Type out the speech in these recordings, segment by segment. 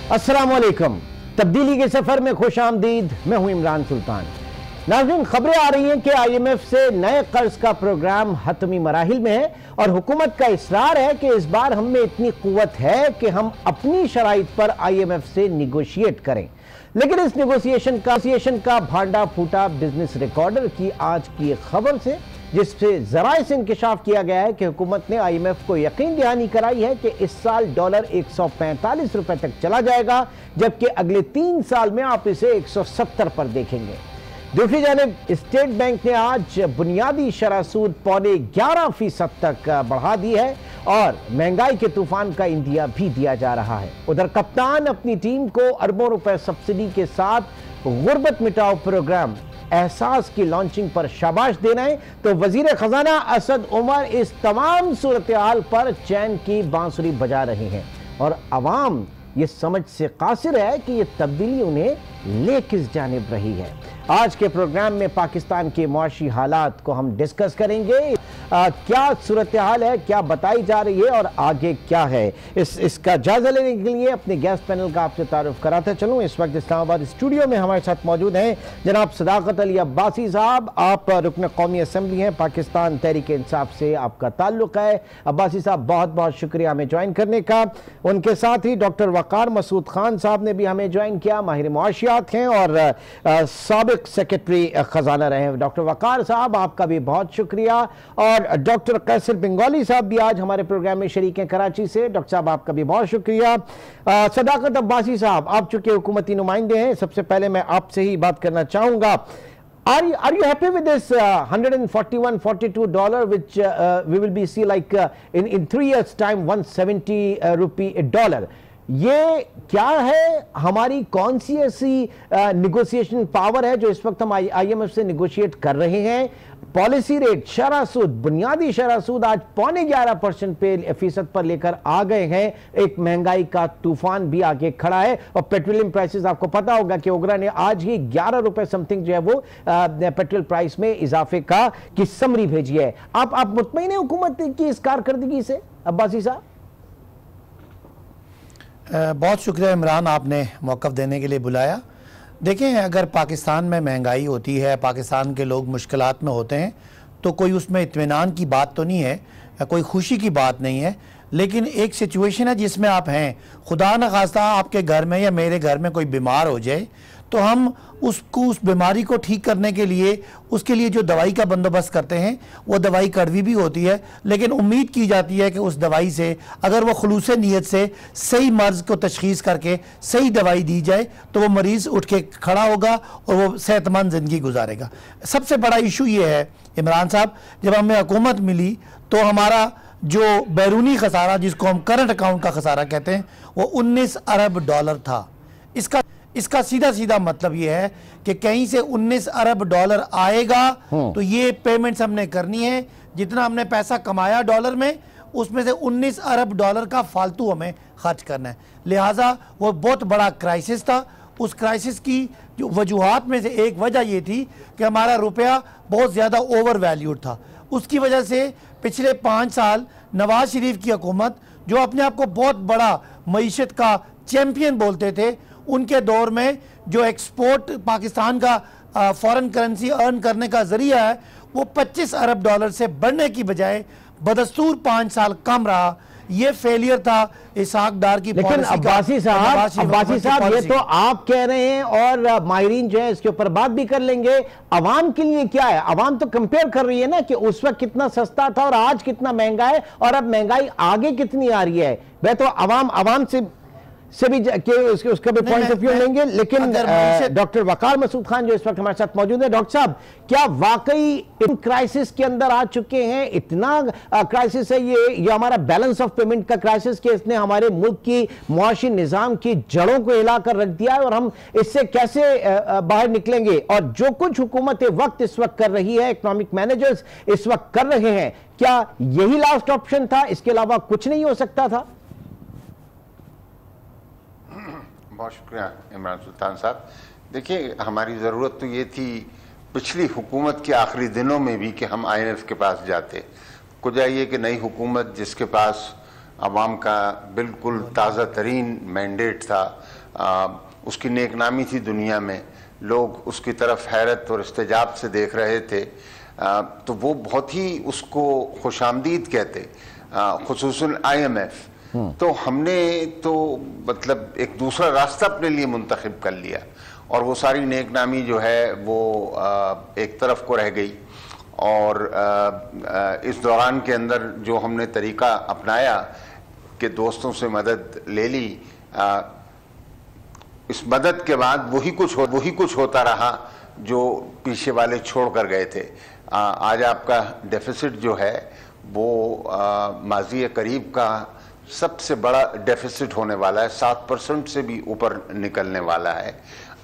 अस्सलाम वालेकुम। तब्दीली के सफर में खुश आमदीद। मैं हूं इमरान सुल्तान। नाज़रीन, खबरें आ रही हैं कि IMF से नए कर्ज का प्रोग्राम हतमी मराहिल में है और हुकूमत का इसरार है कि इस बार हम में इतनी कुव्वत है कि हम अपनी शराइत पर IMF से निगोशिएट करें। लेकिन इस नेगोशिएशन का भांडा फूटा बिजनेस रिकॉर्डर की आज की खबर से, जिससे जराए से इंकशाफ किया गया है कि हुकूमत ने IMF को यकीन दहानी कराई है कि इस साल डॉलर 145 रुपए तक चला जाएगा, जबकि अगले 3 साल में आप इसे 170 पर देखेंगे। दूसरी जानिब स्टेट बैंक ने आज बुनियादी शरह सूद 11.25% तक बढ़ा दी है और महंगाई के तूफान का इंदिया भी दिया जा रहा है। उधर कप्तान अपनी टीम को अरबों रुपए सब्सिडी के साथ गुर्बत मिटाओ प्रोग्राम एहसास की लॉन्चिंग पर शाबाश दे रहे हैं, तो वजीर खजाना असद उमर इस तमाम सूरत हाल पर चैन की बांसुरी बजा रहे हैं और अवाम ये समझ से कासिर है कि ये तब्दीली उन्हें ले किस जानिब रही है। आज के प्रोग्राम में पाकिस्तान के मुआशी हालात को हम डिस्कस करेंगे। क्या सूरत हाल है, क्या बताई जा रही है और आगे क्या है, इसका जायजा लेने के लिए अपने गेस्ट पैनल का आपसे तारुफ कराते चलूं। इस वक्त इस्लामाबाद स्टूडियो में हमारे साथ मौजूद हैं जनाब सदाकत अली अब्बासी साहब। आप रुकन कौमी असम्बली हैं, पाकिस्तान तहरीक इंसाफ से आपका ताल्लुक है। अब्बासी साहब, बहुत बहुत शुक्रिया हमें ज्वाइन करने का। उनके साथ ही डॉक्टर वकार मसूद खान साहब ने भी हमें ज्वाइन किया, माहिर मुआशियात हैं और साबिक सेक्रेटरी खजाना रहे हैं। डॉक्टर वकार साहब, आपका भी बहुत शुक्रिया। और डॉक्टर कैसर बंगाली साहब भी आज हमारे प्रोग्राम में शरीक हैं कराची से। डॉक्टर साहब, आपका भी बहुत शुक्रिया। सदाकत अब्बासी साहब, आप चूंकि हुकूमती नुमाइंदे हैं, सबसे पहले मैं आपसे ही बात करना चाहूंगा। Are you happy with this $141.42 which we will be see like in 3 years time 170 rupee a dollar? ये क्या है, हमारी कौन सी ऐसी निगोशिएशन पावर है जो इस वक्त हम IMF से निगोशिएट कर रहे हैं? पॉलिसी रेट, शरह सूद, बुनियादी शरह सूद आज 11.5% पर लेकर आ गए हैं। एक महंगाई का तूफान भी आगे खड़ा है और पेट्रोलियम प्राइसेस, आपको पता होगा कि ओगरा ने आज ही 11 रुपए समथिंग जो है वो पेट्रोल प्राइस में इजाफे की समरी भेजी है। आप मुतमईन हैं हुकूमत की इस कारकर्दगी से अब्बासी साहब? बहुत शुक्रिया इमरान, आपने मौक़िफ़ देने के लिए बुलाया। देखें, अगर पाकिस्तान में महंगाई होती है, पाकिस्तान के लोग मुश्किलात में होते हैं, तो कोई उसमें इत्मीनान की बात तो नहीं है, कोई खुशी की बात नहीं है। लेकिन एक सिचुएशन है जिसमें आप हैं, खुदा न खास्ता आपके घर में या मेरे घर में कोई बीमार हो जाए, तो हम उसको, उस बीमारी को ठीक करने के लिए उसके लिए जो दवाई का बंदोबस्त करते हैं, वो दवाई कड़वी भी होती है, लेकिन उम्मीद की जाती है कि उस दवाई से अगर वो खुलूस नीयत से सही मर्ज़ को तशख़ीस करके सही दवाई दी जाए तो वो मरीज़ उठ के खड़ा होगा और वो सेहतमंद ज़िंदगी गुजारेगा। सबसे बड़ा इशू ये है इमरान साहब, जब हमें हुकूमत मिली तो हमारा जो बैरूनी खसारा, जिसको हम करंट अकाउंट का खसारा कहते हैं, वो 19 अरब डॉलर था। इसका सीधा सीधा मतलब ये है कि कहीं से 19 अरब डॉलर आएगा तो ये पेमेंट्स हमने करनी है। जितना हमने पैसा कमाया डॉलर में, उसमें से 19 अरब डॉलर का फालतू हमें खर्च करना है। लिहाजा वो बहुत बड़ा क्राइसिस था। उस क्राइसिस की जो वजूहात में से एक वजह ये थी कि हमारा रुपया बहुत ज़्यादा ओवर वैल्यूड था। उसकी वजह से पिछले 5 साल नवाज शरीफ की हुकूमत, जो अपने आप को बहुत बड़ा मईशत का चैम्पियन बोलते थे, उनके दौर में जो एक्सपोर्ट पाकिस्तान का फॉरेन करेंसी अर्न करने का जरिया है, वो 25 अरब डॉलर से बढ़ने की बजाय बदस्तूर 5 साल कम रहा। ये फेलियर था इसहाक डार की। लेकिन अब्बासी साहब, ये तो आप कह रहे हैं और माहिरीन जो है इसके ऊपर बात भी कर लेंगे। अवाम के लिए क्या है? अवाम तो कंपेयर कर रही है ना कि उस वक्त कितना सस्ता था और आज कितना महंगा है और अब महंगाई आगे कितनी आ रही है। वह तो अवाम से भी उसका भी पॉइंट ऑफ व्यू लेंगे। लेकिन डॉक्टर वकार मसूद खान जो इस वक्त हमारे साथ मौजूद है, डॉक्टर साहब, क्या वाकई इन क्राइसिस के अंदर आ चुके हैं? इतना क्राइसिस है ये हमारा बैलेंस ऑफ पेमेंट का क्राइसिस कि इसने हमारे मुल्क की मुआशी निजाम की जड़ों को हिलाकर रख दिया है और हम इससे कैसे बाहर निकलेंगे? और जो कुछ हुकूमत वक्त इस वक्त कर रही है, इकोनॉमिक मैनेजर्स इस वक्त कर रहे हैं, क्या यही लास्ट ऑप्शन था? इसके अलावा कुछ नहीं हो सकता था? बहुत शुक्रिया इमरान सुल्तान साहब। देखिए, हमारी ज़रूरत तो ये थी पिछली हुकूमत के आखिरी दिनों में भी कि हम IMF के पास जाते। कुछ ये कि नई हुकूमत जिसके पास आवाम का बिल्कुल ताज़ा तरीन मैंडेट था, उसकी नेकनामी थी दुनिया में, लोग उसकी तरफ हैरत और इस्तेजाब से देख रहे थे, तो वो बहुत ही उसको खुशामदीद कहते, खुसूसन IMF। तो हमने तो मतलब एक दूसरा रास्ता अपने लिए मुंतखब कर लिया और वो सारी नेकनामी जो है वो एक तरफ को रह गई। और इस दौरान के अंदर जो हमने तरीका अपनाया कि दोस्तों से मदद ले ली, इस मदद के बाद वही कुछ होता रहा जो पीछे वाले छोड़ कर गए थे। आज आपका डेफिसिट जो है वो माजी करीब का सबसे बड़ा डेफिसिट होने वाला है, 7% से भी ऊपर निकलने वाला है।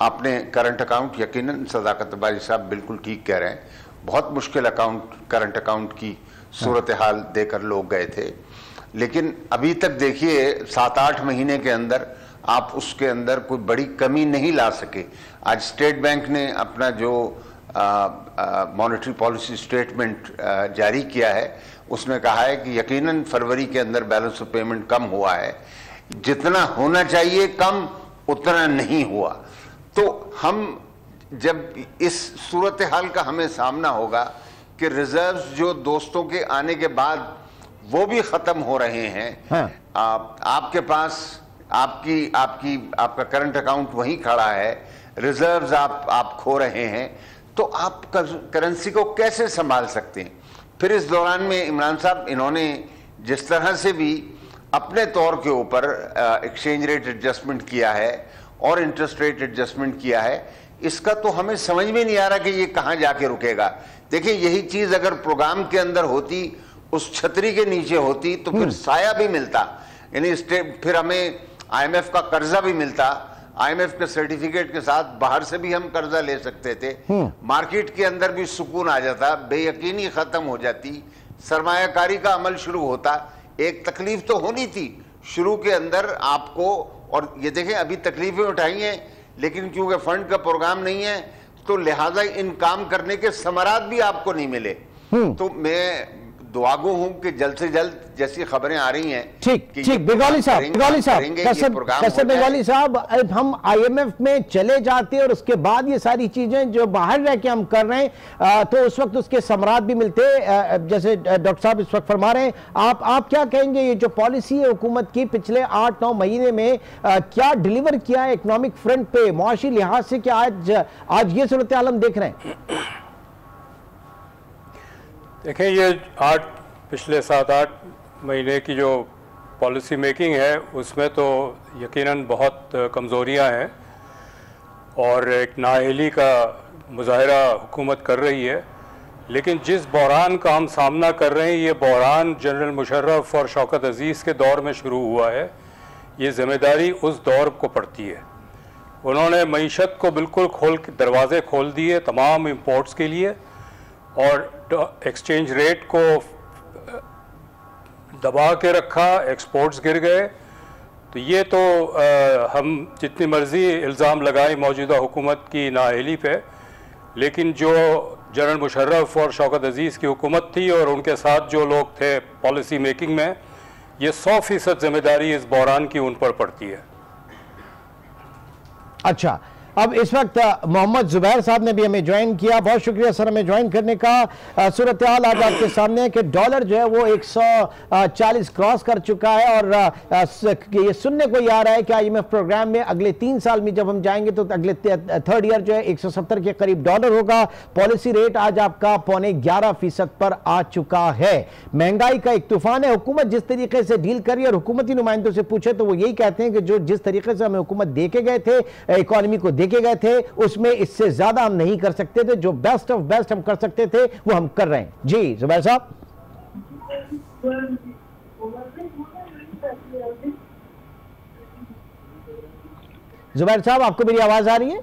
आपने करंट अकाउंट, यकीनन सदाकत बाजी साहब बिल्कुल ठीक कह रहे हैं, बहुत मुश्किल करंट अकाउंट की सूरत हाल देकर लोग गए थे, लेकिन अभी तक देखिए 7-8 महीने के अंदर आप उसके अंदर कोई बड़ी कमी नहीं ला सके। आज स्टेट बैंक ने अपना जो मॉनेटरी पॉलिसी स्टेटमेंट जारी किया है, उसने कहा है कि यकीनन फरवरी के अंदर बैलेंस ऑफ पेमेंट कम हुआ है, जितना होना चाहिए कम उतना नहीं हुआ। तो हम जब इस सूरत हाल का हमें सामना होगा कि रिजर्व्स जो दोस्तों के आने के बाद वो भी खत्म हो रहे हैं, हाँ। आपके पास आपका करंट अकाउंट वहीं खड़ा है, रिजर्व्स आप खो रहे हैं, तो आप करेंसी को कैसे संभाल सकते हैं? फिर इस दौरान में इमरान साहब इन्होंने जिस तरह से भी अपने तौर के ऊपर एक्सचेंज रेट एडजस्टमेंट किया है और इंटरेस्ट रेट एडजस्टमेंट किया है, इसका तो हमें समझ में नहीं आ रहा कि ये कहाँ जाके रुकेगा। देखिए, यही चीज अगर प्रोग्राम के अंदर होती, उस छतरी के नीचे होती, तो फिर साया भी मिलता, यानी फिर हमें IMF का कर्जा भी मिलता, IMF के सर्टिफिकेट के साथ बाहर से भी हम कर्जा ले सकते थे, मार्केट के अंदर भी सुकून आ जाता, बेयकीनी खत्म हो जाती, सरमायाकारी का अमल शुरू होता। एक तकलीफ तो होनी थी शुरू के अंदर आपको, और ये देखें अभी तकलीफें उठाई हैं, लेकिन क्योंकि फंड का प्रोग्राम नहीं है तो लिहाजा इन काम करने के समरात भी आपको नहीं मिले। तो मैं दुआगो हूं कि जल्द से जल्द जैसी खबरें आ रही हैं, ठीक बेगौली साहब, हम IMF में चले जाते और उसके बाद ये सारी चीजें जो बाहर रह के हम कर रहे हैं, तो उस वक्त उसके समरात भी मिलते, जैसे डॉक्टर साहब इस वक्त फरमा रहे हैं। आप क्या कहेंगे, ये जो पॉलिसी है हुकूमत की पिछले 8-9 महीने में क्या डिलीवर किया है इकोनॉमिक फ्रंट पे, मुआशी लिहाज से, क्या आज ये सूरत हाल हम देख रहे हैं? देखें, ये पिछले 7-8 महीने की जो पॉलिसी मेकिंग है उसमें तो यकीनन बहुत कमज़ोरियां हैं और एक नाअहली का मुजाहरा हुकूमत कर रही है। लेकिन जिस बहरान का हम सामना कर रहे हैं, ये बहरान जनरल मुशर्रफ और शौकत अजीज़ के दौर में शुरू हुआ है। ये ज़िम्मेदारी उस दौर को पड़ती है। उन्होंने मईशत को बिल्कुल दरवाज़े खोल दिए तमाम इम्पोर्ट्स के लिए, और एक्सचेंज रेट को दबा के रखा, एक्सपोर्ट्स गिर गए। तो ये तो हम जितनी मर्जी इल्ज़ाम लगाएं मौजूदा हुकूमत की नाअहली पे, लेकिन जो जनरल मुशर्रफ और शौकत अजीज़ की हुकूमत थी और उनके साथ जो लोग थे पॉलिसी मेकिंग में, ये 100% जिम्मेदारी इस बहरान की उन पर पड़ती है। अच्छा, अब इस वक्त मोहम्मद जुबैर साहब ने भी हमें ज्वाइन किया, बहुत शुक्रिया सर हमें ज्वाइन करने का। सूरत हाल आज आपके सामने है कि डॉलर जो है वो 140 क्रॉस कर चुका है, और ये सुनने को आ रहा है कि IMF प्रोग्राम में अगले 3 साल में जब हम जाएंगे तो अगले थर्ड ईयर जो है 170 के करीब डॉलर होगा। पॉलिसी रेट आज आपका 11.25% पर आ चुका है। महंगाई का एक तूफान है। हुकूमत जिस तरीके से डील करी, और हुकूमती नुमाइंदों से पूछे तो वो यही कहते हैं कि जो जिस तरीके से हमें हुकूमत देके गए थे, इकोनॉमी को देखे गए थे, उसमें इससे ज्यादा हम नहीं कर सकते थे। जो बेस्ट ऑफ बेस्ट हम कर सकते थे वो हम कर रहे हैं। जी जुबैर साहब। जुबैर साहब, आपको मेरी आवाज आ रही है?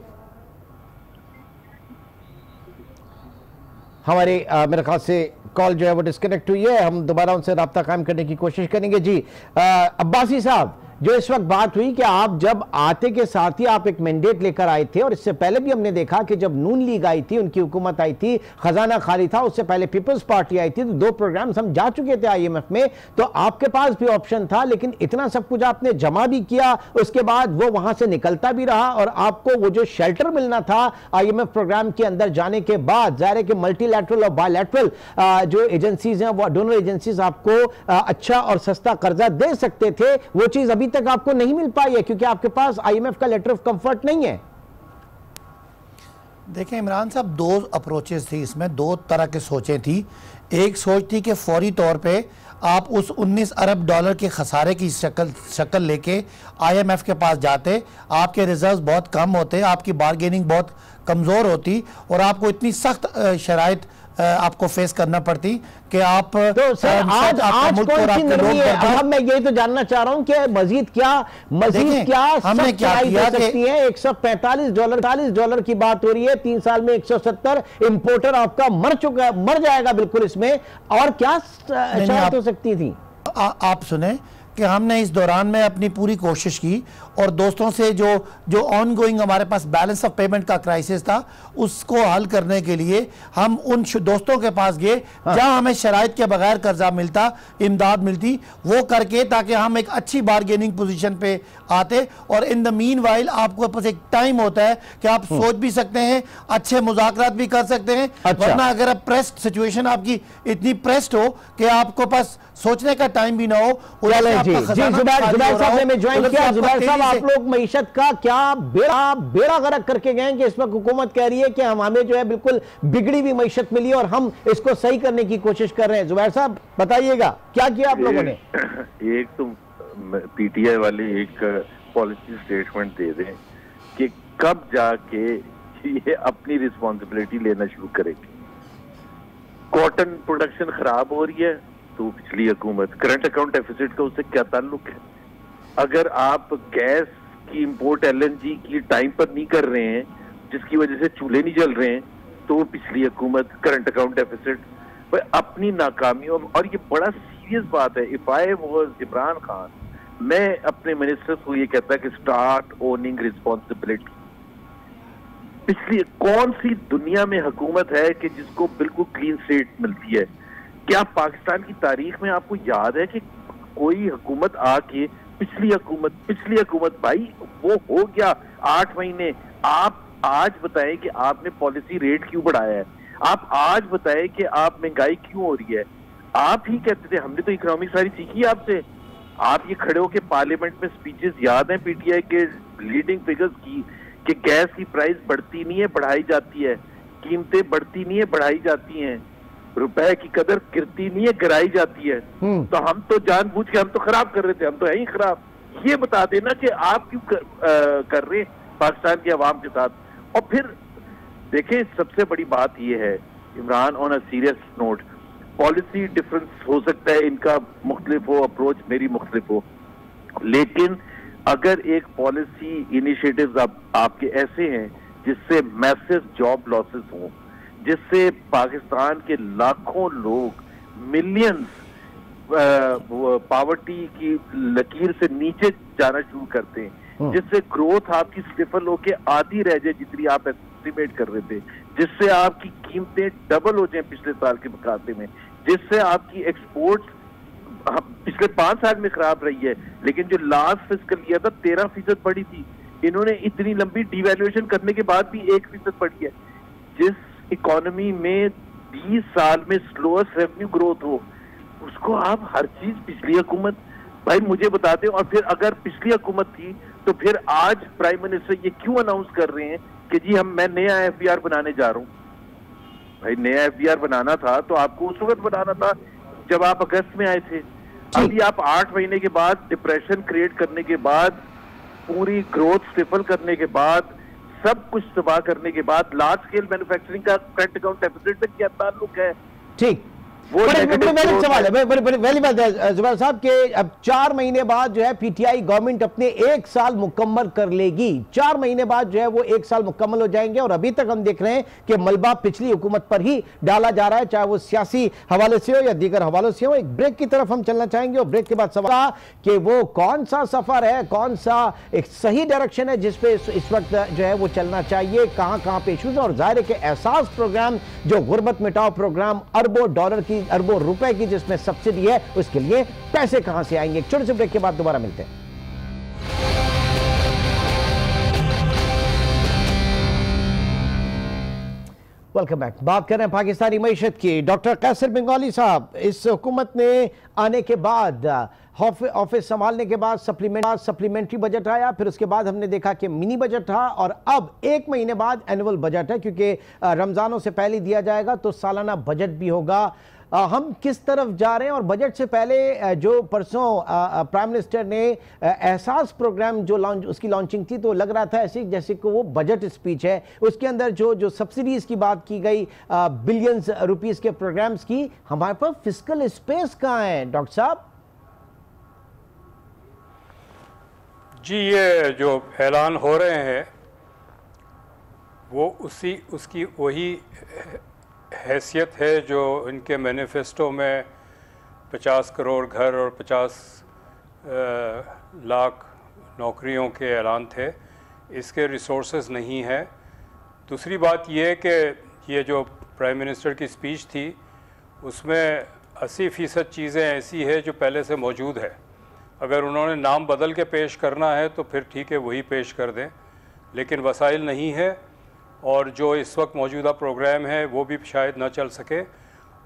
हमारे मेरे ख्याल से कॉल जो है वो डिस्कनेक्ट हुई है। हम दोबारा उनसे राब्ता कायम करने की कोशिश करेंगे। जी अब्बासी साहब, जो इस वक्त बात हुई कि आप जब आते के साथ ही आप एक मैंडेट लेकर आए थे, और इससे पहले भी हमने देखा कि जब नून लीग आई थी, उनकी हुकूमत आई थी, खजाना खाली था, उससे पहले पीपल्स पार्टी आई थी, तो 2 प्रोग्राम्स हम जा चुके थे IMF में, तो आपके पास भी ऑप्शन था, लेकिन इतना सब कुछ आपने जमा भी किया, उसके बाद वो वहां से निकलता भी रहा, और आपको वो जो शेल्टर मिलना था IMF प्रोग्राम के अंदर जाने के बाद, जाहिर है कि मल्टीलैटरल और बायलैटरल जो एजेंसीज हैं, वो दोनों एजेंसीज आपको अच्छा और सस्ता कर्जा दे सकते थे, वो चीज अभी तक आपको नहीं मिल पाई है क्योंकि आपके पास IMF का लेटर ऑफ कंफर्ट नहीं है। देखें इमरान साहब, 2 अप्रोचेस थी इसमें, 2 तरह की सोचें थी। एक सोच थी कि फौरी तौर पे आप उस 19 अरब डॉलर के खसारे की शक्ल लेके IMF के पास जाते, आपके रिजर्व बहुत कम होते, आपकी बारगेनिंग बहुत कमज़ोर होती, और आपको इतनी सख्त शराइत आपको फेस करना पड़ती कि आप तो सर आज कौन सी नरमी है? अब मैं यही तो जानना चाह रहा हूं कि मजीद क्या हमने क्या किया सकती है? $145 की बात हो रही है, 3 साल में 170, इंपोर्टर आपका मर जाएगा बिल्कुल इसमें, और क्या शर्त हो सकती थी? आप सुने कि हमने इस दौरान में अपनी पूरी कोशिश की, और दोस्तों से जो ऑनगोइंग हमारे पास बैलेंस ऑफ पेमेंट का क्राइसिस था, उसको हल करने के लिए हम उन दोस्तों के पास गए जहां हमें शराइत के बगैर कर्जा मिलता, इमदाद मिलती, वो करके, ताकि हम एक अच्छी बारगेनिंग पोजीशन पे आते। और इन द मीन वाइल आपको पास एक टाइम होता है कि आप सोच भी सकते हैं, अच्छे मुज़ाकरात भी कर सकते हैं। वरना अगर आप प्रेस्ड सिचुएशन आपकी इतनी प्रेस्ड हो कि आपको पास सोचने का टाइम भी ना हो। जुबैर साहब ने ज्वाइन किया। जुबैर साहब, आप लोग मईशत का क्या बेड़ा गर्क करके गए कि इस वक्त हुकूमत कह रही है कि हमें जो है बिल्कुल बिगड़ी हुई मईशत मिली और हम इसको सही करने की कोशिश कर रहे हैं। जुबैर साहब बताइएगा क्या किया आप लोगों ने? एक तो PTI वाले एक पॉलिसी स्टेटमेंट दे दें कि कब जाके ये अपनी रिस्पॉन्सिबिलिटी लेना शुरू करेगी। कॉटन प्रोडक्शन खराब हो रही है तो पिछली हुकूमत, करंट अकाउंट डेफिसिट का उससे क्या ताल्लुक है? अगर आप गैस की इंपोर्ट LNG की टाइम पर नहीं कर रहे हैं, जिसकी वजह से चूल्हे नहीं जल रहे हैं, तो वो पिछली हुकूमत, करंट अकाउंट डेफिसिट पर अपनी नाकामियों। और ये बड़ा सीरियस बात है। If I was Imran Khan, मैं अपने मिनिस्टर्स को ये कहता कि स्टार्ट ओनिंग रिस्पॉन्सिबिलिटी। पिछली कौन सी दुनिया में हुकूमत है कि जिसको बिल्कुल क्लीन स्लेट मिलती है? क्या पाकिस्तान की तारीख में आपको याद है कि कोई हुकूमत आके पिछली हुकूमत भाई वो हो गया 8 महीने, आप आज बताएं कि आपने पॉलिसी रेट क्यों बढ़ाया है? आप आज बताएं कि आप महंगाई क्यों हो रही है? आप ही कहते थे हमने तो इकोनॉमिक सारी सीखी आपसे। आप ये खड़े होके पार्लियामेंट में स्पीचेस याद हैं PTI के लीडिंग फिगर्स की कि गैस की प्राइस बढ़ती नहीं है, बढ़ाई जाती है, कीमतें बढ़ती नहीं है, बढ़ाई जाती हैं, रुपए की कदर गिरती नहीं है, गिराई जाती है। तो हम तो जानबूझ के हम तो खराब कर रहे थे, हम तो है ही खराब। ये बता देना कि आप क्यों कर रहे पाकिस्तान की आवाम के साथ। और फिर देखें, सबसे बड़ी बात ये है Imran, on a serious note, policy difference हो सकता है, इनका मुख्तलिफ हो अप्रोच, मेरी मुख्तलिफ हो, लेकिन अगर एक पॉलिसी इनिशिएटिव्स आपके ऐसे हैं जिससे मैसिव जॉब लॉसेस हों, जिससे पाकिस्तान के लाखों लोग, मिलियंस पॉवर्टी की लकीर से नीचे जाना शुरू करते हैं, जिससे ग्रोथ आपकी स्टिफल होके आधी रह जाए जितनी आप एस्टिमेट कर रहे थे, जिससे आपकी कीमतें डबल हो जाए पिछले साल के मुकाबले में, जिससे आपकी एक्सपोर्ट्स पिछले 5 साल में खराब रही है, लेकिन जो लास्ट फिस्कल ईयर था 13% बढ़ी थी। इन्होंने इतनी लंबी डिवैल्यूएशन करने के बाद भी 1% बढ़ी है। जिस इकोनॉमी में 20 साल में स्लोएस्ट रेवेन्यू ग्रोथ हो, उसको आप हर चीज पिछली हुकूमत, भाई मुझे बता दें। और फिर अगर पिछली हुकूमत थी तो फिर आज प्राइम मिनिस्टर ये क्यों अनाउंस कर रहे हैं कि जी मैं नया FBR बनाने जा रहा हूँ? भाई नया FBR बनाना था तो आपको उस वक्त बनाना था जब आप अगस्त में आए थे। अभी आप 8 महीने के बाद डिप्रेशन क्रिएट करने के बाद, पूरी ग्रोथ स्टिफल करने के बाद, सब कुछ तबाह करने के बाद, लार्ज स्केल मैन्युफैक्चरिंग का करंट अकाउंट डेफिसिट से क्या ताल्लुक है? ठीक, वो बड़े सवाल है, पहली बात है जुबैर साहब के अब 4 महीने बाद जो है पीटीआई गवर्नमेंट अपने 1 साल मुकम्मल कर लेगी। 4 महीने बाद जो है वो 1 साल मुकम्मल हो जाएंगे और अभी तक हम देख रहे हैं कि मलबा पिछली हुकूमत पर ही डाला जा रहा है, चाहे वो सियासी हवाले से हो या दीगर हवालों से हो। एक ब्रेक की तरफ हम चलना चाहेंगे और ब्रेक के बाद सवाल कि वो कौन सा सफर है, कौन सा एक सही डायरेक्शन है जिस पे इस वक्त जो है वो चलना चाहिए, कहां कहां पे इश्यूज, और जाहिर है कि एहसास प्रोग्राम जो गुर्बत मिटाओ प्रोग्राम अरबों डॉलर की, अरबों रुपए की जिसमें सब्सिडी है, उसके लिए पैसे कहां से आएंगे। एक छोटे से ब्रेक के बाद दोबारा मिलते हैं। Welcome back. बात कर रहे हैं पाकिस्तानी मईशत की। डॉक्टर कैसर बंगाली साहब, इस हुकूमत ने आने के बाद, ऑफिस संभालने के बाद सप्लीमेंट्री बजट आया, फिर उसके बाद हमने देखा कि मिनी बजट था और अब 1 महीने बाद एनुअल बजट है, क्योंकि रमजानों से पहले दिया जाएगा तो सालाना बजट भी होगा। हम किस तरफ जा रहे हैं? और बजट से पहले जो परसों प्राइम मिनिस्टर ने एहसास प्रोग्राम जो उसकी लॉन्चिंग थी, तो लग रहा था ऐसे जैसे कि वो बजट स्पीच है। उसके अंदर जो सब्सिडीज की बात की गई, बिलियंस रुपीस के प्रोग्राम्स की, हमारे पास फिस्कल स्पेस कहाँ है डॉक्टर साहब? जी, ये जो ऐलान हो रहे हैं वो उसकी वही हैसियत है जो इनके मैनिफेस्टो में 50 करोड़ घर और 50 लाख नौकरियों के ऐलान थे। इसके रिसोर्सेज नहीं है। दूसरी बात ये है कि ये जो प्राइम मिनिस्टर की स्पीच थी उसमें 80% चीज़ें ऐसी है जो पहले से मौजूद है। अगर उन्होंने नाम बदल के पेश करना है तो फिर ठीक है, वही पेश कर दें, लेकिन वसाइल नहीं है और जो इस वक्त मौजूदा प्रोग्राम है वो भी शायद ना चल सके।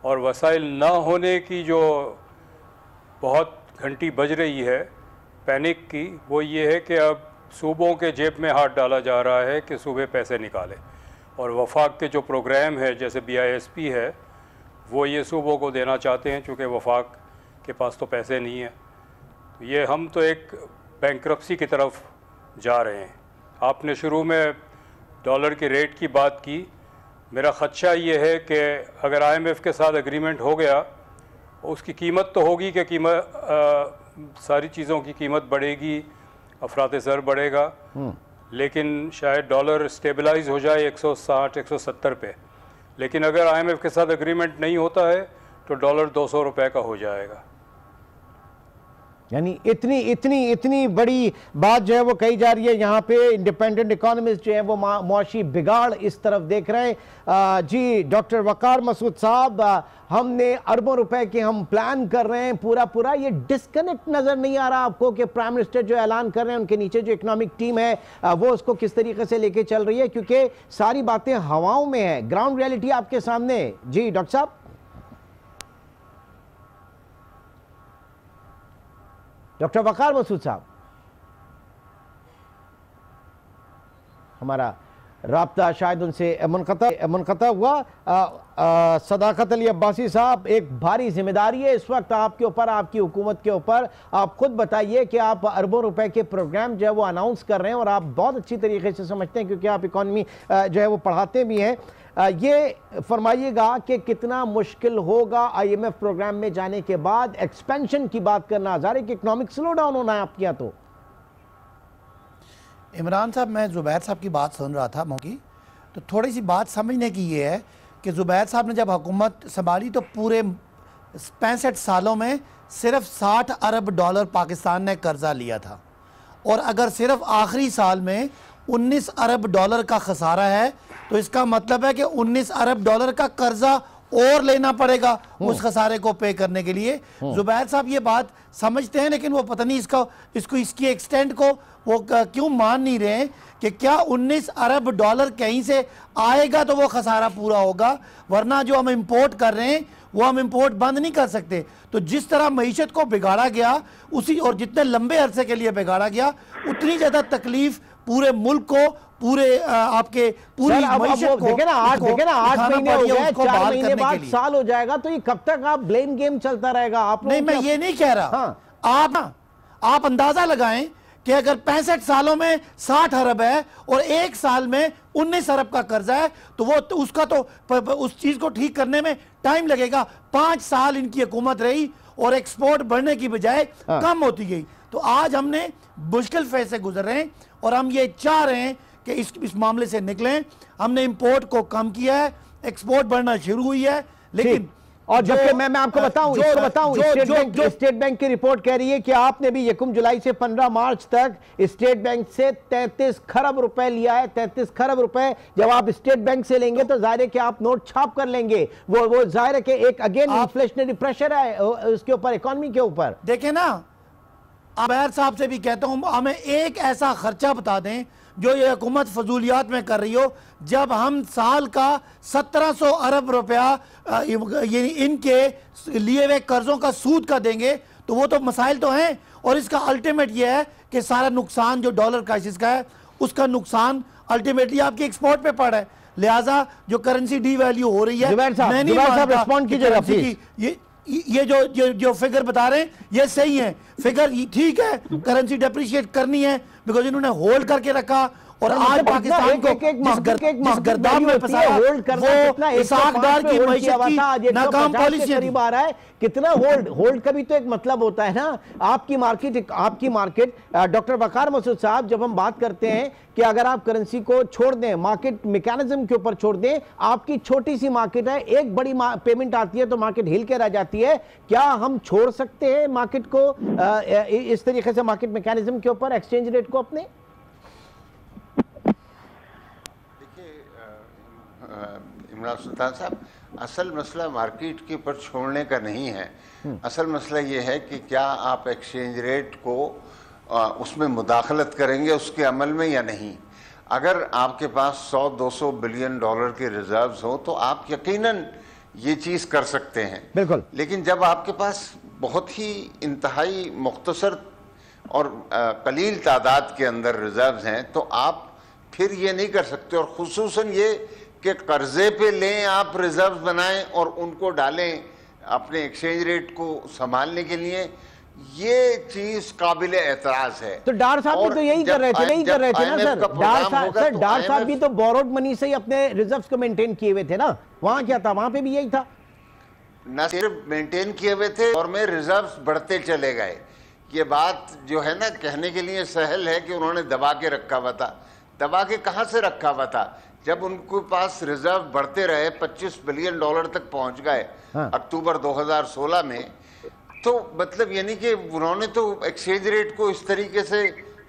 और वसाइल ना होने की जो बहुत घंटी बज रही है पैनिक की, वो ये है कि अब सूबों के जेब में हाथ डाला जा रहा है कि सूबे पैसे निकालें, और वफाक के जो प्रोग्राम है जैसे BISP है वो ये सूबों को देना चाहते हैं, चूँकि वफाक के पास तो पैसे नहीं है। तो ये हम तो एक बैंक्रप्सी की तरफ जा रहे हैं। आपने शुरू में डॉलर के रेट की बात की। मेरा ख़दशा ये है कि अगर IMF के साथ एग्रीमेंट हो गया, उसकी कीमत तो होगी कि सारी चीज़ों की कीमत बढ़ेगी, अफरात ज़र बढ़ेगा, लेकिन शायद डॉलर स्टेबलाइज हो जाए 160-170 पे। लेकिन अगर IMF के साथ एग्रीमेंट नहीं होता है तो डॉलर 200 रुपये का हो जाएगा। यानी इतनी बड़ी बात जो है वो कही जा रही है। यहाँ पे इंडिपेंडेंट इकोनॉमिस्ट जो है वो मुआशी बिगाड़ इस तरफ देख रहे हैं। जी डॉक्टर वकार मसूद साहब, हमने अरबों रुपए के हम प्लान कर रहे हैं, पूरा ये डिस्कनेक्ट नजर नहीं आ रहा आपको कि प्राइम मिनिस्टर जो ऐलान कर रहे हैं उनके नीचे जो इकोनॉमिक टीम है वो उसको किस तरीके से लेके चल रही है? क्योंकि सारी बातें हवाओं में है, ग्राउंड रियलिटी आपके सामने है। जी डॉक्टर साहब। डॉक्टर वकार मसूद साहब, हमारा राब्ता शायद उनसे मुनक़ता हुआ। सदाकत अली अब्बासी साहब, एक भारी जिम्मेदारी है इस वक्त आपके ऊपर, आपकी हुकूमत के ऊपर। आप खुद बताइए कि आप अरबों रुपए के प्रोग्राम जो है वो अनाउंस कर रहे हैं और आप बहुत अच्छी तरीके से समझते हैं क्योंकि आप इकॉनमी जो है वो पढ़ाते भी हैं। ये फरमाइएगा कि कितना मुश्किल होगा IMF प्रोग्राम में जाने के बाद एक्सपेंशन की बात करना, ज़ाहिर है कि इकोनॉमिक स्लो डाउन होना है आपके यहाँ। तो इमरान साहब, मैं ज़ुबैर साहब की बात सुन रहा था मौकी, तो थोड़ी सी बात समझने की ये है कि ज़ुबैर साहब ने जब हुकूमत संभाली तो पूरे 65 सालों में सिर्फ 60 अरब डॉलर पाकिस्तान ने कर्जा लिया था, और अगर सिर्फ आखिरी साल में 19 अरब डॉलर का खसारा है तो इसका मतलब है कि 19 अरब डॉलर का कर्जा और लेना पड़ेगा उस खसारे को पे करने के लिए। जुबैर साहब ये बात समझते हैं, लेकिन वो पता नहीं इसकी एक्सटेंट को वो क्यों मान नहीं रहे कि क्या 19 अरब डॉलर कहीं से आएगा तो वो खसारा पूरा होगा, वरना जो हम इंपोर्ट कर रहे हैं वो हम इंपोर्ट बंद नहीं कर सकते। तो जिस तरह मईशत को बिगाड़ा गया उसी, और जितने लंबे अरसे के लिए बिगाड़ा गया, उतनी ज़्यादा तकलीफ पूरे मुल्क को, पूरे आपके पूरी मईशत को। देखे ना 8 महीने हो गए, 4 महीने बाद साल हो जाएगा, तो ये कब तक आप ब्लेम गेम चलता रहेगा? आप नहीं, मैं ये नहीं कह रहा। हाँ। आप अंदाजा लगाएं कि अगर 65 सालों में 60 अरब है और एक साल में 19 अरब का कर्जा है तो वो तो उसका तो उस चीज को ठीक करने में टाइम लगेगा। 5 साल इनकी हुकूमत रही और एक्सपोर्ट बढ़ने की बजाय कम होती गई। तो आज हमने मुश्किल फेज से गुजर रहे हैं और हम ये चाह रहे हैं कि इस मामले से निकलें। हमने इंपोर्ट को कम किया है, एक्सपोर्ट बढ़ना शुरू हुई है, लेकिन और जबकि मैं आपको बताऊं, स्टेट बैंक की रिपोर्ट कह रही है कि आपने भी 1 जुलाई से 15 मार्च तक स्टेट बैंक से 33 खरब रुपए लिया है। 33 खरब रुपए जब आप स्टेट बैंक से लेंगे तो जाहिर है कि आप नोट छाप कर लेंगे। वो जाहिर है कि एक अगेन इन्फ्लेशनरी प्रेशर है उसके ऊपर, इकोनॉमी के ऊपर। देखें ना, आबैर साहब से भी कहता हूं हमें एक ऐसा खर्चा बता दें जो ये हुकूमत फजूलियात में कर रही हो। जब हम साल का 1700 अरब रुपया इनके लिए हुए कर्जों का सूद का देंगे तो वो तो मसाइल तो हैं। और इसका अल्टीमेट ये है कि सारा नुकसान जो डॉलर क्राइसिस का है उसका नुकसान अल्टीमेटली आपकी एक्सपोर्ट पे पड़ है। लिहाजा जो करेंसी डी वैल्यू हो रही है, मैं नहीं मानता ये जो फिगर बता रहे हैं ये सही है। फिगर ठीक है, करेंसी डेप्रिशिएट करनी है बिकॉज इन्होंने होल्ड करके रखा और आज पाकिस्तान को जिस गर्दान में फंसाया वो इसाकदार की मईशत की नाकाम पॉलिसी करीब आ रहा है। कितना होल्ड का भी तो एक मतलब होता है ना। आपकी मार्केट डॉक्टर वकार मसूद साहब, जब हम बात करते हैं कि अगर आप करेंसी को छोड़ दें, मार्केट मैकेनिज्म के ऊपर छोड़ दें, आपकी छोटी सी मार्केट है, एक बड़ी पेमेंट आती है तो मार्केट हिल के रह जाती है। क्या हम छोड़ सकते हैं मार्केट को इस तरीके से, मार्केट मैकेनिज्म के ऊपर, एक्सचेंज रेट को अपने? इमरान सुल्तान साहब, असल मसला मार्केट के ऊपर छोड़ने का नहीं है। असल मसला ये है कि क्या आप एक्सचेंज रेट को उसमें मुदाखलत करेंगे उसके अमल में या नहीं। अगर आपके पास 100-200 बिलियन डॉलर के रिजर्व्स हो तो आप यकीनन ये चीज़ कर सकते हैं, बिल्कुल। लेकिन जब आपके पास बहुत ही इंतहाई मुख्तसर और कलील तादाद के अंदर रिजर्व्स हैं तो आप फिर ये नहीं कर सकते। और खुसूसन ये कि कर्जे पे लें आप रिजर्व बनाएं और उनको डालें अपने एक्सचेंज रेट को संभालने के लिए, ये चीज काबिल एतराज है। तो डार साहब भी तो यही कर रहे थे, नहीं कर रहे थे ना सर? डार साहब भी तो बोरोड मनी से ही अपने रिजर्व्स को मेंटेन किए हुए थे ना। वहां क्या था? वहां पे भी यही था, न सिर्फ मेंटेन किए हुए थे और में रिजर्व्स बढ़ते चले गए। ये बात जो है ना कहने के लिए सहल है कि उन्होंने दबा के रखा हुआ था। दबा के कहां से रखा हुआ था? जब उनके पास रिजर्व बढ़ते रहे, 25 बिलियन डॉलर तक पहुंच गए अक्टूबर 2016 में, तो मतलब यानी कि उन्होंने तो एक्सचेंज रेट को इस तरीके से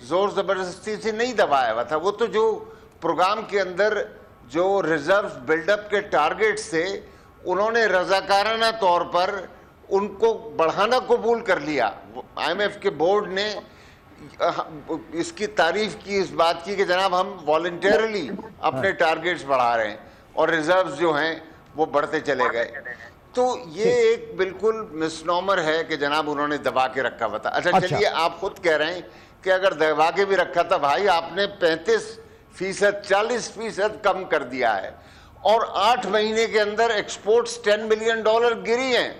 जोर जबरदस्ती से नहीं दबाया हुआ था। वो तो जो प्रोग्राम के अंदर जो रिजर्व बिल्डअप के टारगेट्स थे उन्होंने रजाकाराना तौर पर उनको बढ़ाना कबूल कर लिया। IMF के बोर्ड ने इसकी तारीफ की, इस बात की कि जनाब हम वॉलंटियरली अपने टारगेट्स बढ़ा रहे हैं और रिजर्व्स जो हैं वो बढ़ते चले गए। तो ये एक बिल्कुल मिसनॉमर है कि जनाब उन्होंने दबा के रखा हुआ था। अच्छा चलिए, आप खुद कह रहे हैं कि अगर दबा के भी रखा था भाई, आपने 35%, 40% कम कर दिया है और 8 महीने के अंदर एक्सपोर्ट्स 10 बिलियन डॉलर गिरी हैं।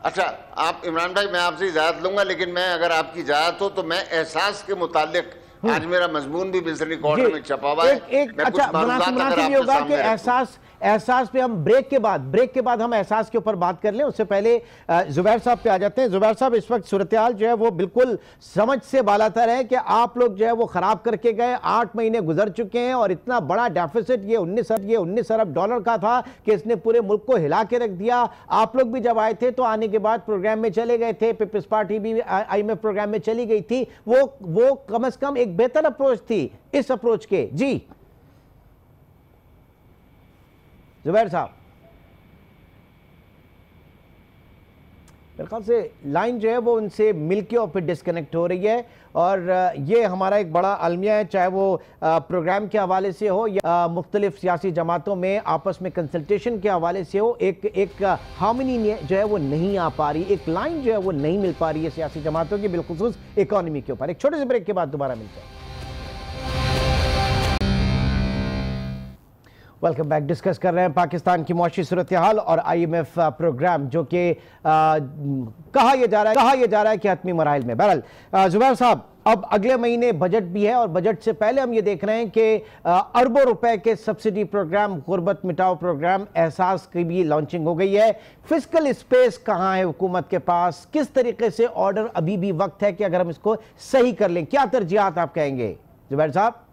अच्छा, आप इमरान भाई, मैं आपसे इजाजत लूंगा, लेकिन मैं अगर आपकी इजाजत हो तो मैं एहसास के मुतालिक, आज मेरा मजमून भी मिस्र रिकॉर्ड में छपा हुआ है, एहसास पे हम ब्रेक के बाद हम एहसास के ऊपर बात कर लें। उससे पहले जुबैर साहब पे आ जाते हैं। जुबैर साहब, इस वक्त सूरत-ए-हाल जो है वो बिल्कुल समझ से बालातर है कि आप लोग जो है वो खराब करके गए। 8 महीने गुजर चुके हैं और इतना बड़ा डेफिसिट ये 19 अरब डॉलर का था कि इसने पूरे मुल्क को हिला के रख दिया। आप लोग भी जब आए थे तो आने के बाद प्रोग्राम में चले गए थे, पीपल्स पार्टी भी IMF प्रोग्राम में चली गई थी। वो कम से कम एक बेहतर अप्रोच थी इस अप्रोच के। जी जुबैर साहब, मेरे ख्याल से लाइन जो है वो उनसे मिलके और फिर डिस्कनेक्ट हो रही है। और ये हमारा एक बड़ा अलमिया है, चाहे वो प्रोग्राम के हवाले से हो या मुख्तलिफ सियासी जमातों में आपस में कंसल्टेशन के हवाले से हो। एक हार्मनी जो है वो नहीं आ पा रही, एक लाइन जो है वो नहीं मिल पा रही है सियासी जमातों की, बिलखुसूस इकॉनमी के ऊपर। एक छोटे से ब्रेक के बाद दोबारा मिलते हैं। Welcome back. डिस्कस कर रहे हैं पाकिस्तान की मौशी सूरत हाल और IMF प्रोग्राम, जो कि कहा यह जा रहा है कि हतमी मराहिल में। बहरहाल जुबैर साहब, अब अगले महीने बजट भी है और बजट से पहले हम ये देख रहे हैं कि अरबों रुपए के सब्सिडी प्रोग्राम, गुर्बत मिटाओ प्रोग्राम एहसास की भी लॉन्चिंग हो गई है। फिस्कल स्पेस कहाँ है हुकूमत के पास? किस तरीके से ऑर्डर अभी भी वक्त है कि अगर हम इसको सही कर लें? क्या तरजीहात आप कहेंगे जुबैर साहब?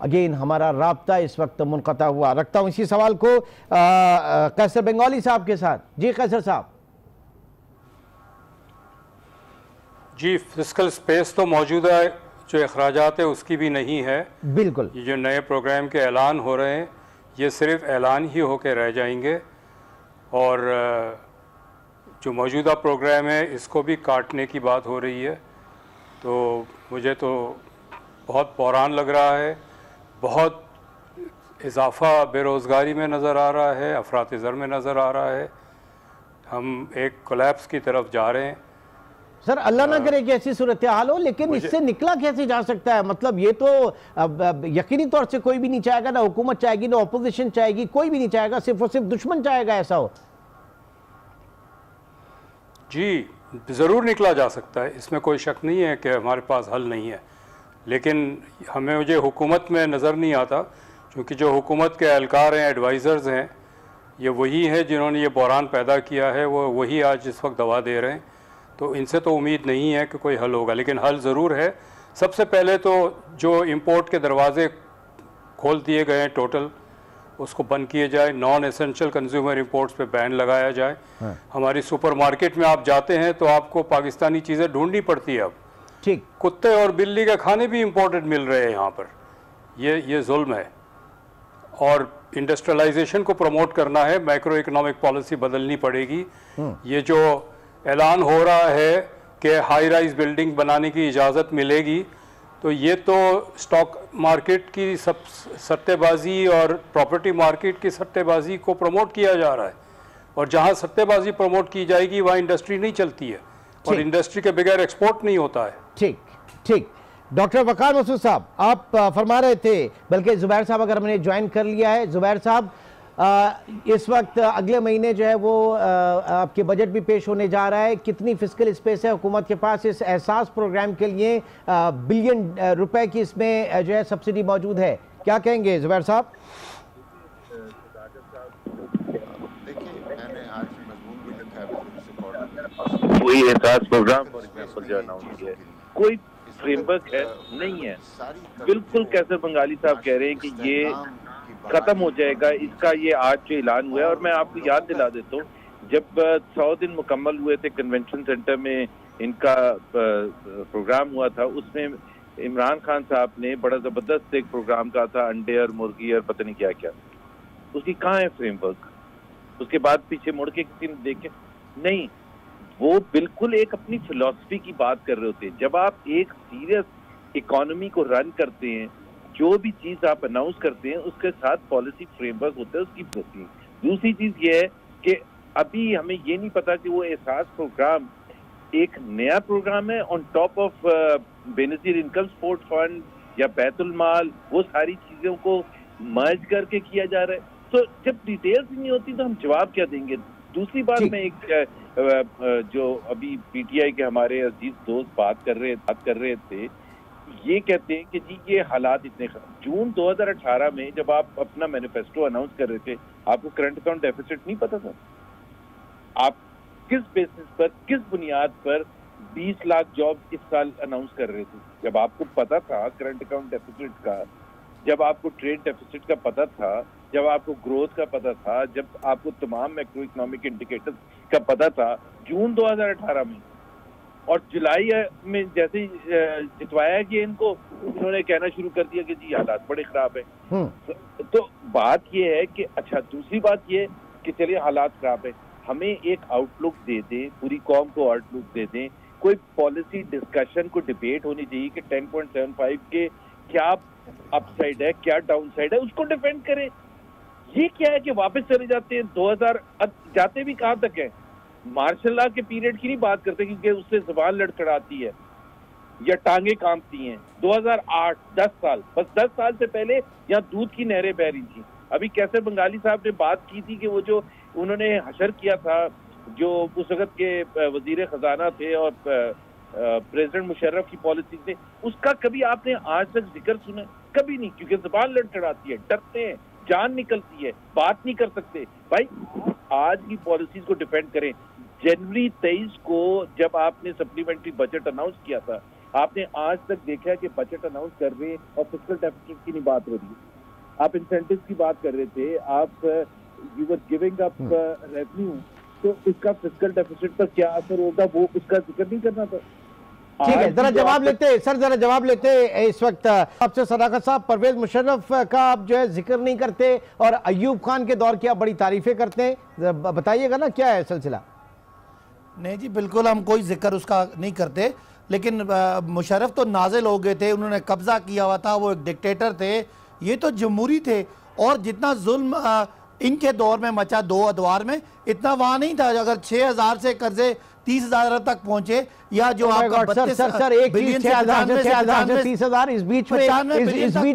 अगेन हमारा राब्ता इस वक्त मुनक़ता हुआ। रखता हूं इसी सवाल को कैसर बंगाली साहब के साथ। जी कैसर साहब। जी, फिस्कल स्पेस तो मौजूदा जो अखराजात है उसकी भी नहीं है। बिल्कुल। ये जो नए प्रोग्राम के ऐलान हो रहे हैं ये सिर्फ ऐलान ही होकर रह जाएंगे और जो मौजूदा प्रोग्राम है इसको भी काटने की बात हो रही है। तो मुझे तो बहुत बहरान लग रहा है। बहुत इजाफ़ा बेरोज़गारी में नज़र आ रहा है, अफरात ज़र में नज़र आ रहा है। हम एक कोलैप्स की तरफ जा रहे हैं। सर अल्लाह ना करे कि ऐसी सूरत हाल हो, लेकिन इससे निकला कैसे जा सकता है? मतलब ये तो यकीनी तौर से कोई भी नहीं चाहेगा, ना हुकूमत चाहेगी, ना अपोजिशन चाहेगी, कोई भी नहीं चाहेगा, सिर्फ और सिर्फ दुश्मन चाहेगा ऐसा हो। जी ज़रूर निकला जा सकता है, इसमें कोई शक नहीं है कि हमारे पास हल नहीं है। लेकिन मुझे हुकूमत में नज़र नहीं आता, क्योंकि जो हुकूमत के एहलकार हैं, एडवाइज़र्स हैं, ये वही है जिन्होंने ये बहरान पैदा किया है, वो वही आज इस वक्त दवा दे रहे हैं। तो इनसे तो उम्मीद नहीं है कि कोई हल होगा, लेकिन हल ज़रूर है। सबसे पहले तो जो इंपोर्ट के दरवाज़े खोल दिए गए हैं टोटल, उसको बंद किए जाए। नॉन एसेंशियल कंज्यूमर इंपोर्ट्स पे बैन लगाया जाए। हमारी सुपरमार्केट में आप जाते हैं तो आपको पाकिस्तानी चीज़ें ढूंढनी पड़ती है अब। ठीक, कुत्ते और बिल्ली के खाने भी इंपोर्टेड मिल रहे हैं यहाँ पर। ये जुल्म है। और इंडस्ट्रियलाइजेशन को प्रमोट करना है, मैक्रो इकोनॉमिक पॉलिसी बदलनी पड़ेगी। ये जो ऐलान हो रहा है कि हाई राइज बिल्डिंग बनाने की इजाज़त मिलेगी, तो ये तो स्टॉक मार्केट की सब सट्टेबाजी और प्रॉपर्टी मार्केट की सट्टेबाजी को प्रमोट किया जा रहा है। और जहाँ सट्टेबाजी प्रमोट की जाएगी वहाँ इंडस्ट्री नहीं चलती है, और इंडस्ट्री के बगैर एक्सपोर्ट नहीं होता है। ठीक ठीक। डॉक्टर वकार मसूद साहब, आप फरमा रहे थे, बल्कि जुबैर साहब अगर हमने ज्वाइन कर लिया है। जुबैर साहब, इस वक्त अगले महीने जो है वो आपके बजट भी पेश होने जा रहा है। कितनी फिस्कल स्पेस है हुकूमत के पास इस एहसास प्रोग्राम के लिए? बिलियन रुपए की इसमें जो है सब्सिडी मौजूद है, क्या कहेंगे जुबैर साहब? वही एहसास प्रोग्राम फॉर एग्जांपल जो अनाउंस किया है, कोई फ्रेमवर्क है नहीं है। बिल्कुल कैसर बंगाली साहब कह रहे हैं कि ये खत्म हो जाएगा, इसका ये आज जो ऐलान हुआ है। और मैं आपको याद दिला देता हूँ, जब 100 दिन मुकम्मल हुए थे कन्वेंशन सेंटर में इनका प्रोग्राम हुआ था, उसमें इमरान खान साहब ने बड़ा जबरदस्त एक प्रोग्राम कहा था, अंडे और मुर्गी और पता नहीं क्या क्या। उसकी कहाँ है फ्रेमवर्क? उसके बाद पीछे मुड़ के किसी ने देखे नहीं। वो बिल्कुल एक अपनी फिलॉसफी की बात कर रहे होते हैं। जब आप एक सीरियस इकोनॉमी को रन करते हैं, जो भी चीज आप अनाउंस करते हैं उसके साथ पॉलिसी फ्रेमवर्क होता है, उसकी होती है। दूसरी चीज ये है कि अभी हमें ये नहीं पता कि वो एहसास प्रोग्राम एक नया प्रोग्राम है on top of Benazir income support fund या बैतुल माल, वो सारी चीजों को मर्ज करके किया जा रहा है। तो जब डिटेल्स नहीं होती तो हम जवाब क्या देंगे? दूसरी बात, मैं एक जो अभी पीटीआई के हमारे अजीज दोस्त बात कर रहे थे, ये कहते हैं कि जी ये हालात इतने खराब। जून 2018 में जब आप अपना मैनिफेस्टो अनाउंस कर रहे थे, आपको करंट अकाउंट डेफिसिट नहीं पता था? आप किस बेसिस पर, किस बुनियाद पर 20 लाख जॉब इस साल अनाउंस कर रहे थे? जब आपको पता था करंट अकाउंट डेफिसिट का, जब आपको ट्रेड डेफिसिट का पता था, जब आपको ग्रोथ का पता था, जब आपको तमाम मैक्रो इकोनॉमिक इंडिकेटर्स का पता था जून 2018 में। और जुलाई में जैसे जितवाया कि इनको, उन्होंने कहना शुरू कर दिया कि जी हालात बड़े खराब है। तो बात ये है कि अच्छा, दूसरी बात ये कि चलिए हालात खराब है, हमें एक आउटलुक दे दें, पूरी कौम को आउटलुक दे दें, कोई पॉलिसी डिस्कशन को डिबेट होनी चाहिए कि 10.75 के क्या अपसाइड है, क्या डाउनसाइड है, उसको डिफेंड करें। ये क्या है कि वापस चले जाते हैं 2000, जाते भी कहां तक है? मार्शल लॉ के पीरियड की नहीं बात करते क्योंकि उससे ज़बान लड़खड़ाती है। या टांगे कांपती हैं। 2008 10 साल, बस 10 साल से पहले यहाँ दूध की नहरें बह रही थी। अभी कैसर बंगाली साहब ने बात की थी कि वो जो उन्होंने हशर किया था, जो उस वक्त के वजीर खजाना थे और प्रेसिडेंट मुशर्रफ की पॉलिसी थे, उसका कभी आपने आज तक जिक्र सुना? कभी नहीं, क्योंकि जुबान लड़खड़ाती है, डरते हैं, जान निकलती है, बात नहीं कर सकते। भाई आज की पॉलिसीज को डिफेंड करें। जनवरी 23 को जब आपने सप्लीमेंट्री बजट अनाउंस किया था, आपने आज तक देखा है कि बजट अनाउंस कर रहे हैं और फिस्कल डेफिसिट की नहीं बात हो रही है। आप इंसेंटिव की बात कर रहे थे, आप you were giving up revenue, तो इसका फिस्कल डेफिसिट पर क्या असर होगा वो उसका जिक्र नहीं करना था। ठीक है, जरा जवाब लेते सर, जरा जवाब लेते इस वक्त आपसे सदाकत साहब। परवेज मुशर्रफ का आप जो है जिक्र नहीं करते और अयूब खान के दौर की आप बड़ी तारीफें करते हैं, बताइएगा ना क्या है सिलसिला? नहीं जी, बिल्कुल हम कोई जिक्र उसका नहीं करते, लेकिन मुशर्रफ तो नाजिल हो गए थे, उन्होंने कब्जा किया हुआ था, वो एक डिक्टेटर थे, ये तो जमहूरी थे। और जितना जुल्म इनके दौर में मचा 2 अदवार में, इतना वहाँ नहीं था। अगर 6000 से कर्जे 30,000 तक पहुंचे, या जो आपका 32 सर एक चीज 6,000 से 30,000, इस बीच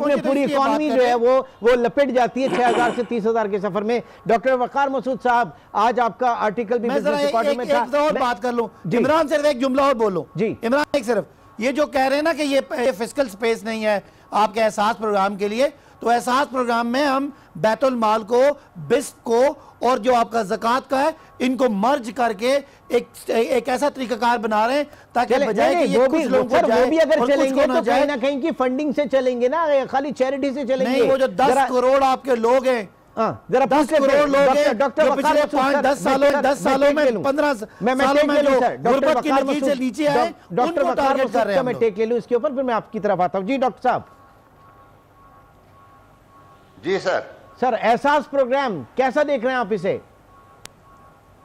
में पूरी इकॉनमी जो है वो लपेट जाती है 6,000 से 30,000 के सफर में। डॉक्टर वकार मसूद साहब, आज आपका आर्टिकल भी बिजनेस रिकॉर्डर में था। एक और बात कर लूं, इमरान, सिर्फ एक जुमला और बोलूं जी। इमरान, एक सिर्फ ये जो कह रहे हैं ना कि ये फिस्कल स्पेस नहीं है आपके एहसास प्रोग्राम के लिए, तो एहसास प्रोग्राम में हम बैतुल माल को, बिस्क को और जो आपका ज़कात का है, इनको मर्ज करके एक ऐसा तरीकाकार बना रहे हैं ताकि बजाय कि ये कुछ लोगों को जाए, वो भी अगर चलेंगे तो कहीं ना कहीं की फंडिंग से चलेंगे ना, खाली चैरिटी से चलेंगे नहीं। वो जो 10 करोड़ आपके लोग हैं, जरा 10 करोड़ लोग हैं, डॉक्टर पिछले 5-10 सालों में 15 सालों में जो गुर्बत की नजीर से नीचे आए, उनको टारगेट कर रहे हैं। मैं टेक ले लूं इसके ऊपर, फिर मैं आपकी तरफ आता हूं। जी डॉक्टर साहब। जी सर, एहसास प्रोग्राम कैसा देख रहे हैं आप इसे?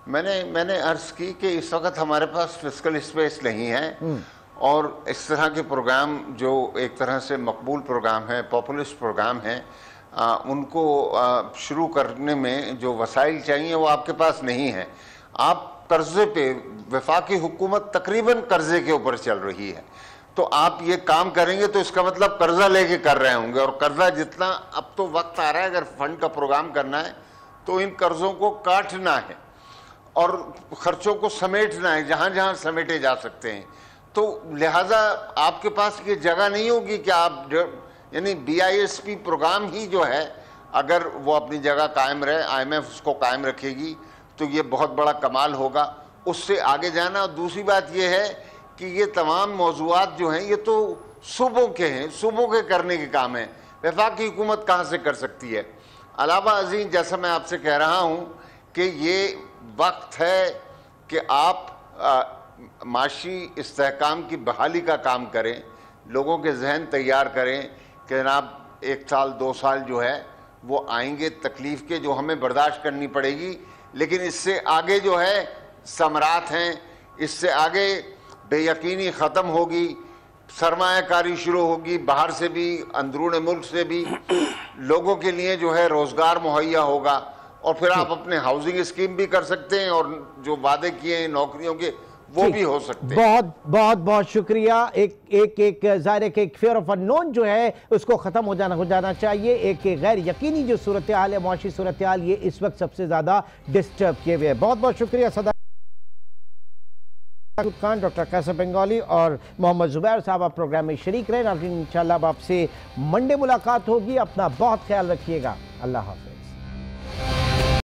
मैंने अर्ज की कि इस वक्त हमारे पास फिस्कल स्पेस नहीं है, और इस तरह के प्रोग्राम जो एक तरह से मकबूल प्रोग्राम है, पॉपुलिस्ट प्रोग्राम है, उनको शुरू करने में जो वसाइल चाहिए वो आपके पास नहीं है। आप कर्जे पे, वफाकी हुकूमत तकरीबन कर्जे के ऊपर चल रही है, तो आप ये काम करेंगे तो इसका मतलब कर्जा लेके कर रहे होंगे, और कर्जा जितना, अब तो वक्त आ रहा है अगर फंड का प्रोग्राम करना है तो इन कर्जों को काटना है और खर्चों को समेटना है जहां जहां समेटे जा सकते हैं। तो लिहाजा आपके पास ये जगह नहीं होगी कि आप, यानी BISP प्रोग्राम ही जो है, अगर वो अपनी जगह कायम रहे, IMF उसको कायम रखेगी, तो ये बहुत बड़ा कमाल होगा। उससे आगे जाना। और दूसरी बात ये है कि ये तमाम मौज़ूआत जो हैं ये तो सूबों के हैं, सूबों के करने के काम हैं, वफाकी हुकूमत कहाँ से कर सकती है। अलावा अजीम, जैसा मैं आपसे कह रहा हूँ कि ये वक्त है कि आप माशी इस्तेहकाम की बहाली का काम करें, लोगों के जहन तैयार करें कि जनाब 1 साल 2 साल जो है वो आएंगे तकलीफ़ के, जो हमें बर्दाश्त करनी पड़ेगी, लेकिन इससे आगे जो है समरात हैं, इससे आगे बेयकीनी ख़त्म होगी, सरमायाकारी शुरू होगी, बाहर से भी अंदरून मुल्क से भी लोगों के लिए जो है रोज़गार मुहैया होगा, और फिर आप अपने हाउसिंग स्कीम भी कर सकते हैं, और जो वादे किए हैं नौकरियों के वो भी हो सकते हैं। बहुत शुक्रिया। एक ज़ाहिर के एक फेयर ऑफ अननोन जो है उसको ख़त्म हो जाना चाहिए। एक गैर यकीनी जो सूरत हाल है, मुआशी सूरत हाल, ये इस वक्त सबसे ज़्यादा डिस्टर्ब किए हुए है। बहुत शुक्रिया सदा खान, डॉक्टर कैसर बंगाली और मोहम्मद जुबैर साहब, आप प्रोग्राम में शरीक रहे। इंशाल्लाह आपसे मंडे मुलाकात होगी। अपना बहुत ख्याल रखिएगा। अल्लाह हाफ़िज़।